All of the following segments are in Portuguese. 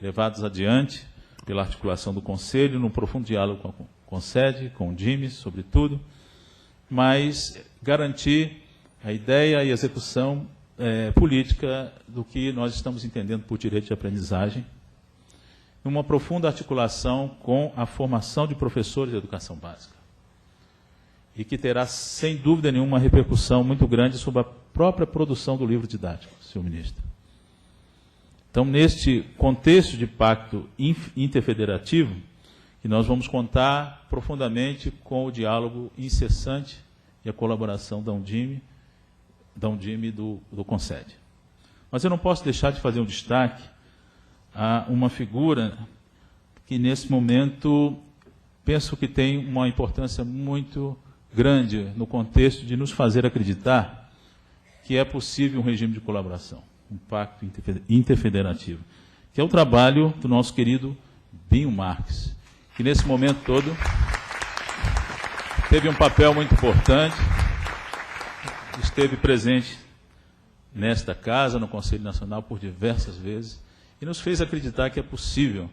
levados adiante pela articulação do Conselho, num profundo diálogo com a Concede, com o DIME, sobretudo, mas garantir a ideia e a execução política do que nós estamos entendendo por direito de aprendizagem, numa profunda articulação com a formação de professores de educação básica, e que terá, sem dúvida nenhuma, uma repercussão muito grande sobre a própria produção do livro didático, senhor ministro. Então, neste contexto de pacto interfederativo, que nós vamos contar profundamente com o diálogo incessante e a colaboração da Undime e do Concede. Mas eu não posso deixar de fazer um destaque a uma figura que, nesse momento, penso que tem uma importância muito grande no contexto de nos fazer acreditar que é possível um regime de colaboração, um pacto interfederativo, que é o trabalho do nosso querido Binho Marques, que nesse momento todo teve um papel muito importante, esteve presente nesta casa, no Conselho Nacional, por diversas vezes, e nos fez acreditar que é possível,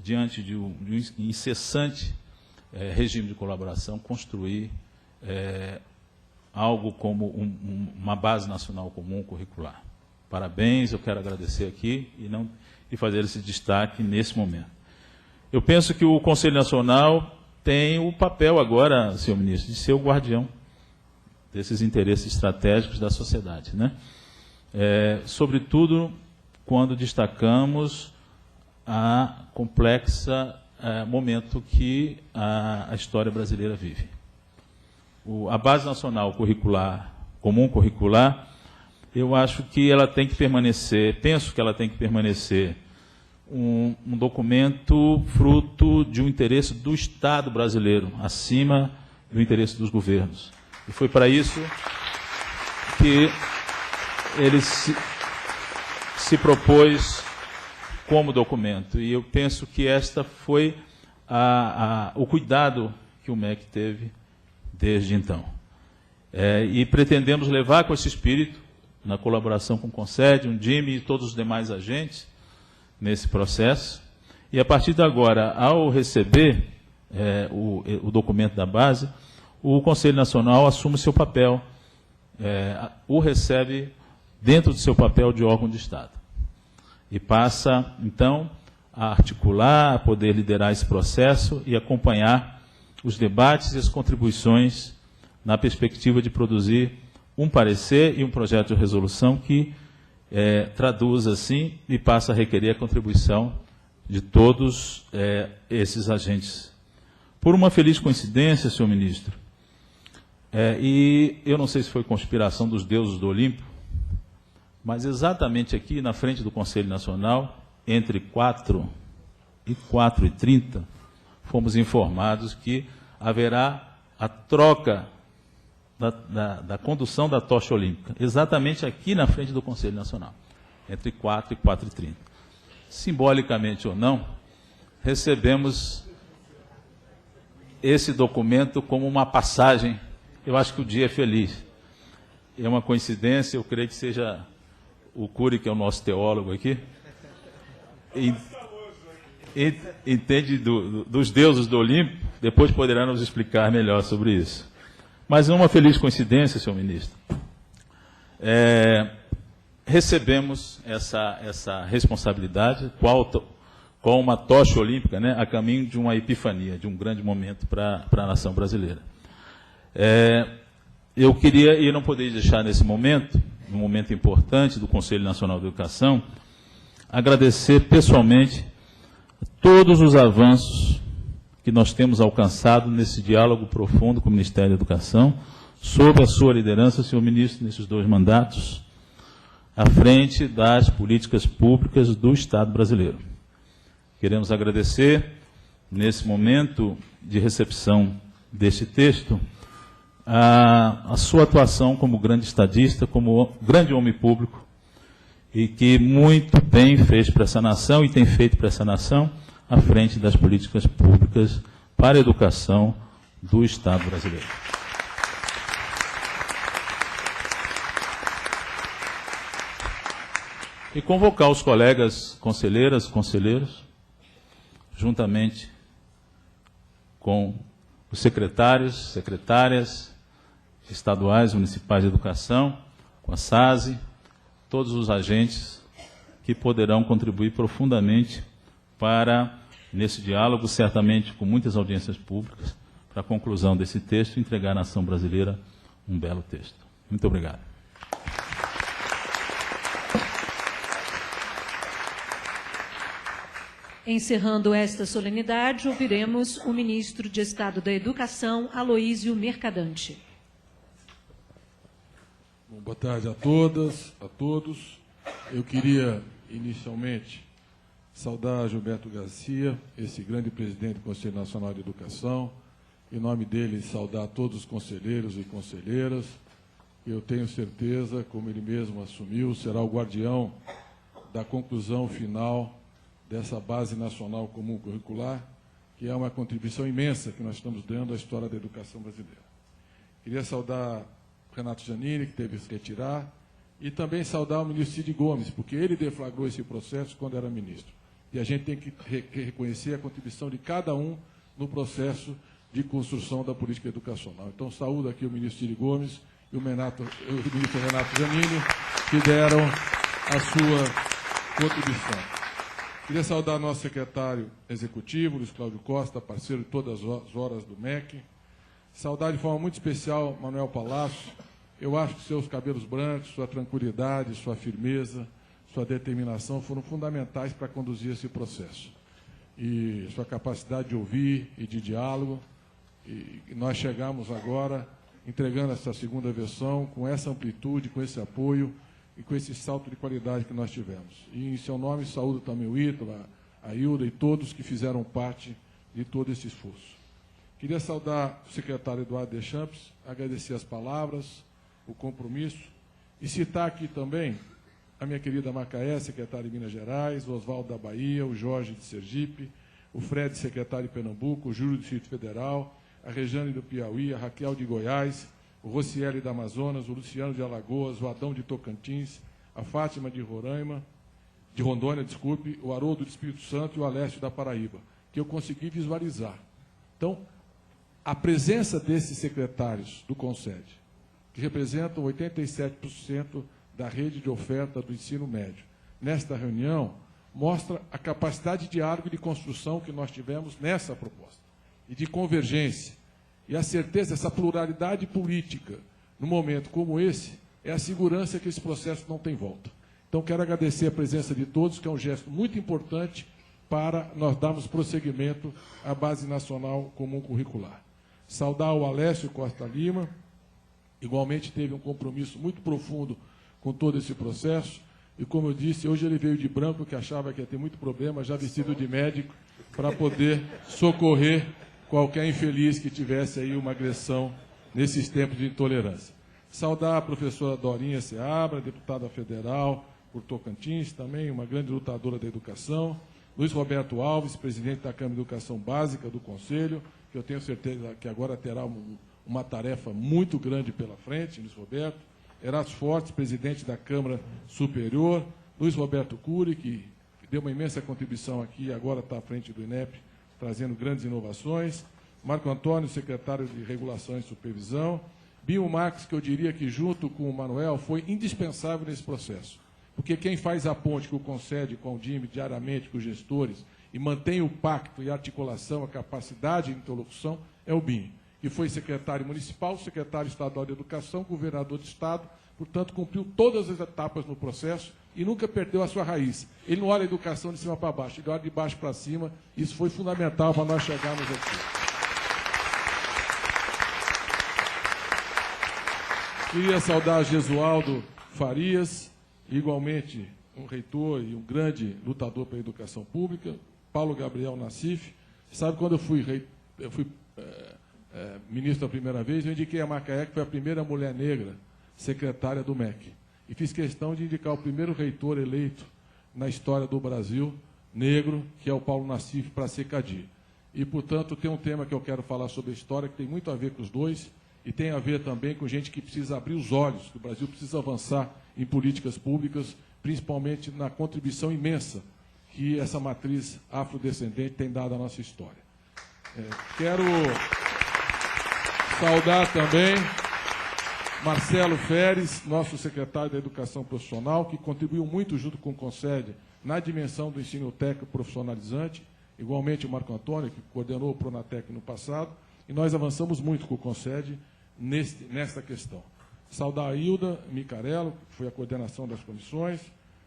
diante de um incessante regime de colaboração, construir algo como uma base nacional comum curricular. Parabéns, eu quero agradecer aqui e fazer esse destaque nesse momento. Eu penso que o Conselho Nacional tem o papel agora, senhor ministro, de ser o guardião desses interesses estratégicos da sociedade, né? Sobretudo quando destacamos a complexa momento que a história brasileira vive. A base nacional curricular, comum curricular, eu acho que ela tem que permanecer, penso que ela tem que permanecer um documento fruto de um interesse do Estado brasileiro, acima do interesse dos governos. E foi para isso que ele se propôs como documento. E eu penso que esta foi o cuidado que o MEC teve desde então. E pretendemos levar com esse espírito, na colaboração com o Concede, o Undime e todos os demais agentes, nesse processo. E, a partir de agora, ao receber o documento da base, o Conselho Nacional assume seu papel, o recebe dentro do seu papel de órgão de Estado. E passa, então, a articular, a poder liderar esse processo e acompanhar os debates e as contribuições na perspectiva de produzir um parecer e um projeto de resolução que traduz, assim, e passa a requerer a contribuição de todos esses agentes. Por uma feliz coincidência, senhor ministro, e eu não sei se foi conspiração dos deuses do Olimpo, mas exatamente aqui, na frente do Conselho Nacional, entre 4 e 4h30, fomos informados que haverá a troca da condução da tocha olímpica, exatamente aqui na frente do Conselho Nacional, entre 4 e 4h30. Simbolicamente ou não, recebemos esse documento como uma passagem. Eu acho que o dia é feliz. É uma coincidência, eu creio que seja o Cury, que é o nosso teólogo aqui, entende dos deuses do Olimpo, depois poderá nos explicar melhor sobre isso. Mas é uma feliz coincidência, senhor ministro. Recebemos essa responsabilidade com uma tocha olímpica, né, a caminho de uma epifania, de um grande momento para a nação brasileira. Eu queria, e não poderia deixar nesse momento, um momento importante do Conselho Nacional de Educação, agradecer pessoalmente todos os avanços que nós temos alcançado nesse diálogo profundo com o Ministério da Educação, sob a sua liderança, senhor ministro, nesses 2 mandatos, à frente das políticas públicas do Estado brasileiro. Queremos agradecer, nesse momento de recepção deste texto, a sua atuação como grande estadista, como grande homem público, e que muito bem fez para essa nação e tem feito para essa nação à frente das políticas públicas para a educação do Estado brasileiro. e convocar os colegas conselheiras, conselheiros, juntamente com os secretários, secretárias estaduais, municipais de educação, com a SASE, todos os agentes que poderão contribuir profundamente para, nesse diálogo, certamente com muitas audiências públicas, para a conclusão desse texto e entregar à nação brasileira um belo texto. Muito obrigado. Encerrando esta solenidade, ouviremos o ministro de Estado da Educação, Aloísio Mercadante. Bom, boa tarde a todas, a todos. Eu queria, inicialmente, saudar Gilberto Garcia, esse grande presidente do Conselho Nacional de Educação. Em nome dele, saudar todos os conselheiros e conselheiras. Eu tenho certeza, como ele mesmo assumiu, será o guardião da conclusão final dessa Base Nacional Comum Curricular, que é uma contribuição imensa que nós estamos dando à história da educação brasileira. Queria saudar o Renato Giannini, que teve que se retirar, e também saudar o ministro Cid Gomes, porque ele deflagrou esse processo quando era ministro. E a gente tem que reconhecer a contribuição de cada um no processo de construção da política educacional. Então, saúdo aqui o ministro Cid Gomes e o ministro Renato Giannini, que deram a sua contribuição. Queria saudar nosso secretário executivo, Luiz Cláudio Costa, parceiro de todas as horas do MEC. Saudar de forma muito especial Manuel Palácio. Eu acho que seus cabelos brancos, sua tranquilidade, sua firmeza, sua determinação foram fundamentais para conduzir esse processo. E sua capacidade de ouvir e de diálogo. E nós chegamos agora entregando essa segunda versão com essa amplitude, com esse apoio e com esse salto de qualidade que nós tivemos. E, em seu nome, saúdo também o Ítalo, a Hilda e todos que fizeram parte de todo esse esforço. Queria saudar o secretário Eduardo Deschamps, agradecer as palavras, o compromisso, e citar aqui também a minha querida Macaé, secretária de Minas Gerais, o Oswaldo da Bahia, o Jorge de Sergipe, o Fred, secretário de Pernambuco, o Júlio do Distrito Federal, a Rejane do Piauí, a Raquel de Goiás, o Rocieli da Amazonas, o Luciano de Alagoas, o Adão de Tocantins, a Fátima de Rondônia, o Haroldo do Espírito Santo e o Alessio da Paraíba, que eu consegui visualizar. Então, a presença desses secretários do CONSED, que representam 87% da rede de oferta do ensino médio, nesta reunião, mostra a capacidade de diálogo e de construção que nós tivemos nessa proposta, e de convergência. E a certeza, essa pluralidade política, num momento como esse, é a segurança que esse processo não tem volta. Então, quero agradecer a presença de todos, que é um gesto muito importante para nós darmos prosseguimento à Base Nacional Comum Curricular. Saudar o Alessio Costa Lima, igualmente teve um compromisso muito profundo com todo esse processo, e, como eu disse, hoje ele veio de branco, que achava que ia ter muito problema, já vestido de médico, para poder socorrer qualquer infeliz que tivesse aí uma agressão nesses tempos de intolerância. Saudar a professora Dorinha Seabra, deputada federal por Tocantins, também uma grande lutadora da educação. Luiz Roberto Alves, presidente da Câmara de Educação Básica do Conselho, que eu tenho certeza que agora terá uma tarefa muito grande pela frente, Luiz Roberto. Erasto Fortes, presidente da Câmara Superior. Luiz Roberto Cury, que deu uma imensa contribuição aqui e agora está à frente do INEP, trazendo grandes inovações. Marco Antônio, secretário de Regulação e Supervisão. Binho Marques, que eu diria que, junto com o Manuel, foi indispensável nesse processo. Porque quem faz a ponte que o concede com o DIME diariamente, com os gestores, e mantém o pacto e a articulação, a capacidade de interlocução, é o Binho, que foi secretário municipal, secretário estadual de Educação, governador de Estado, portanto, cumpriu todas as etapas no processo e nunca perdeu a sua raiz. Ele não olha a educação de cima para baixo, ele olha de baixo para cima. Isso foi fundamental para nós chegarmos aqui. Queria saudar Gesualdo Farias, igualmente um reitor e um grande lutador pela educação pública, Paulo Gabriel Nassif. Sabe, quando eu fui ministro a primeira vez, eu indiquei a Macaé, que foi a primeira mulher negra secretária do MEC. E fiz questão de indicar o primeiro reitor eleito na história do Brasil, negro, que é o Paulo Nassif, para ser CADI. E, portanto, tem um tema que eu quero falar sobre a história, que tem muito a ver com os dois, e tem a ver também com gente que precisa abrir os olhos, que o Brasil precisa avançar em políticas públicas principalmente na contribuição imensa que essa matriz afrodescendente tem dado à nossa história. Quero saudar também Marcelo Feres, nosso secretário da Educação Profissional, que contribuiu muito junto com o CONSED na dimensão do ensino técnico profissionalizante, igualmente o Marco Antônio, que coordenou o Pronatec no passado, e nós avançamos muito com o CONSED nesta questão. Saudar a Hilda Micarello, que foi a coordenação das comissões,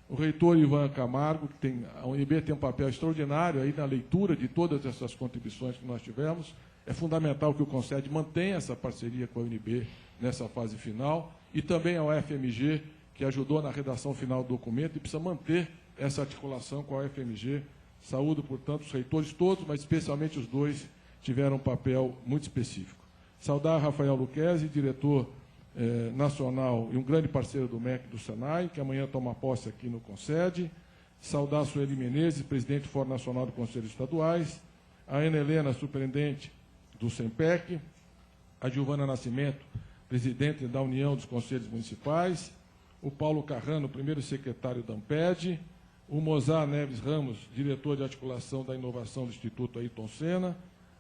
o reitor Ivan Camargo, que a UNB tem um papel extraordinário aí na leitura de todas essas contribuições que nós tivemos. É fundamental que o CONSED mantenha essa parceria com a UNB nessa fase final, e também ao FMG, que ajudou na redação final do documento, e precisa manter essa articulação com a FMG. Saúdo, portanto, os reitores todos, mas especialmente os dois tiveram um papel muito específico. Saudar Rafael Luquezzi, diretor nacional e um grande parceiro do MEC do Senai, que amanhã toma posse aqui no CONSED. Saudar a Sueli Menezes, presidente do Fórum Nacional dos Conselhos Estaduais. A Ana Helena, superintendente do SEMPEC. A Giovana Nascimento, presidente da União dos Conselhos Municipais. O Paulo Carrano, primeiro secretário da AMPED. O Mozart Neves Ramos, diretor de articulação da inovação do Instituto Ayrton Senna.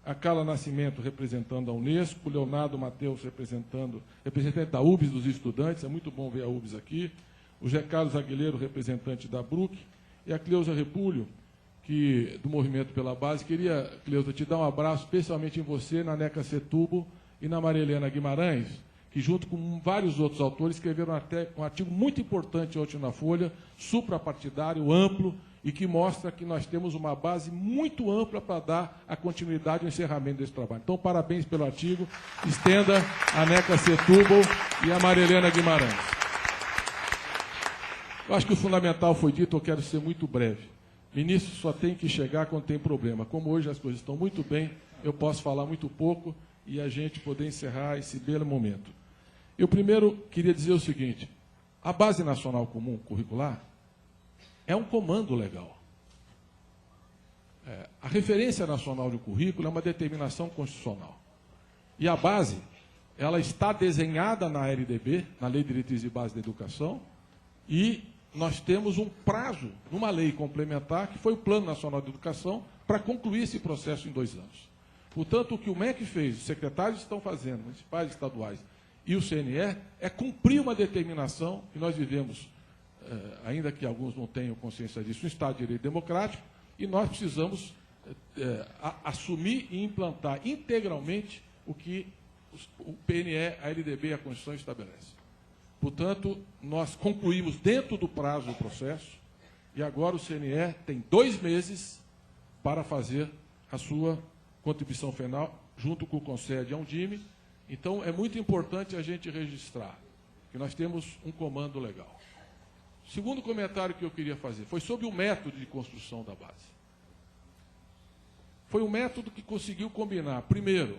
A Carla Nascimento, representando a Unesco. O Leonardo Mateus, representante da UBS dos estudantes. É muito bom ver a UBS aqui. O Zé Carlos Aguilheiro, representante da BRUC. E a Cleusa Repúlio, do Movimento pela Base. Queria, Cleusa, te dar um abraço, especialmente em você, na Neca Setúbal e na Maria Helena Guimarães, que, junto com vários outros autores, escreveram até um artigo muito importante ontem na Folha, suprapartidário, amplo, e que mostra que nós temos uma base muito ampla para dar a continuidade e o encerramento desse trabalho. Então, parabéns pelo artigo, estenda a Neca Setúbal e a Maria Helena Guimarães. Eu acho que o fundamental foi dito, eu quero ser muito breve. Ministro só tem que chegar quando tem problema. Como hoje as coisas estão muito bem, eu posso falar muito pouco e a gente poder encerrar esse belo momento. Eu primeiro queria dizer o seguinte: a Base Nacional Comum Curricular é um comando legal. A referência nacional de currículo é uma determinação constitucional. E a base, ela está desenhada na LDB, na Lei de Diretriz e Base da Educação, e nós temos um prazo, numa lei complementar, que foi o Plano Nacional de Educação, para concluir esse processo em 2 anos. Portanto, o que o MEC fez, os secretários estão fazendo, municipais e estaduais, e o CNE, é cumprir uma determinação que nós vivemos, ainda que alguns não tenham consciência disso, um Estado de Direito Democrático, e nós precisamos assumir e implantar integralmente o que o PNE, a LDB e a Constituição estabelecem. Portanto, nós concluímos dentro do prazo do processo, e agora o CNE tem 2 meses para fazer a sua contribuição final, junto com o CONSED e a Undime. Então, é muito importante a gente registrar que nós temos um comando legal. O segundo comentário que eu queria fazer foi sobre o método de construção da base. Foi um método que conseguiu combinar, primeiro,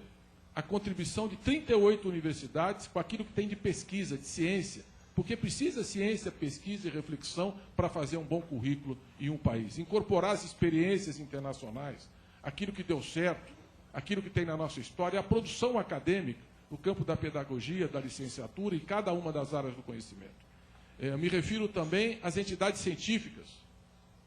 a contribuição de 38 universidades com aquilo que tem de pesquisa, de ciência, porque precisa ciência, pesquisa e reflexão para fazer um bom currículo em um país. Incorporar as experiências internacionais, aquilo que deu certo, aquilo que tem na nossa história, a produção acadêmica no campo da pedagogia, da licenciatura e cada uma das áreas do conhecimento. Me refiro também às entidades científicas,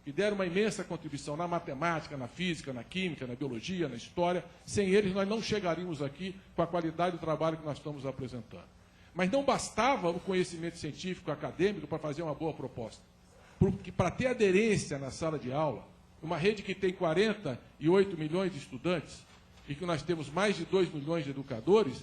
que deram uma imensa contribuição na matemática, na física, na química, na biologia, na história. Sem eles, nós não chegaríamos aqui com a qualidade do trabalho que nós estamos apresentando. Mas não bastava o conhecimento científico acadêmico para fazer uma boa proposta. Porque para ter aderência na sala de aula, uma rede que tem 48 milhões de estudantes e que nós temos mais de 2 milhões de educadores,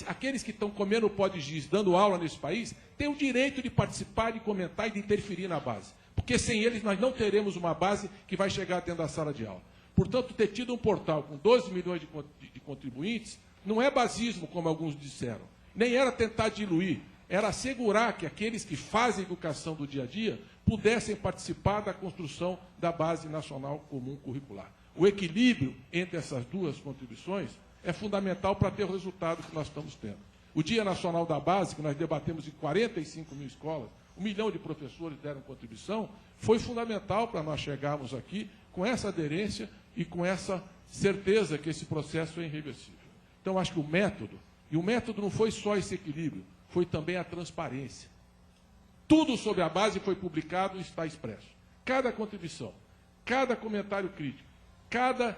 aqueles que estão comendo pó de giz, dando aula nesse país, têm o direito de participar, de comentar e de interferir na base. Porque sem eles nós não teremos uma base que vai chegar dentro da sala de aula. Portanto, ter tido um portal com 12 milhões de contribuintes não é basismo, como alguns disseram. Nem era tentar diluir, era assegurar que aqueles que fazem educação do dia a dia pudessem participar da construção da Base Nacional Comum Curricular. O equilíbrio entre essas duas contribuições é fundamental para ter o resultado que nós estamos tendo. O Dia Nacional da Base, que nós debatemos em 45 mil escolas, 1 milhão de professores deram contribuição, foi fundamental para nós chegarmos aqui com essa aderência e com essa certeza que esse processo é irreversível. Então, acho que o método não foi só esse equilíbrio, foi também a transparência. Tudo sobre a base foi publicado e está expresso. Cada contribuição, cada comentário crítico, cada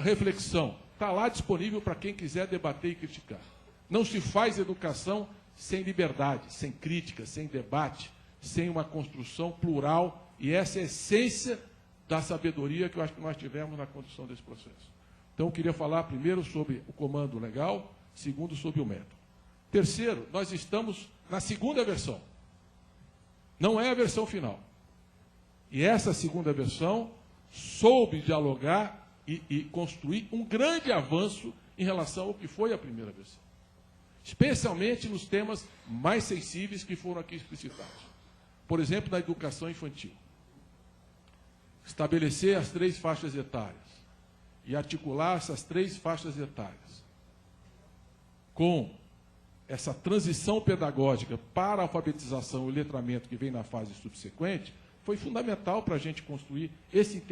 reflexão está lá disponível para quem quiser debater e criticar. Não se faz educação sem liberdade, sem crítica, sem debate, sem uma construção plural, e essa é a essência da sabedoria que eu acho que nós tivemos na condução desse processo. Então, eu queria falar primeiro sobre o comando legal, segundo, sobre o método. Terceiro, nós estamos na segunda versão. Não é a versão final. E essa segunda versão soube dialogar e construir um grande avanço em relação ao que foi a primeira versão. Especialmente nos temas mais sensíveis que foram aqui explicitados. Por exemplo, na educação infantil. Estabelecer as 3 faixas etárias e articular essas 3 faixas etárias com essa transição pedagógica para a alfabetização e o letramento que vem na fase subsequente, foi fundamental para a gente construir esse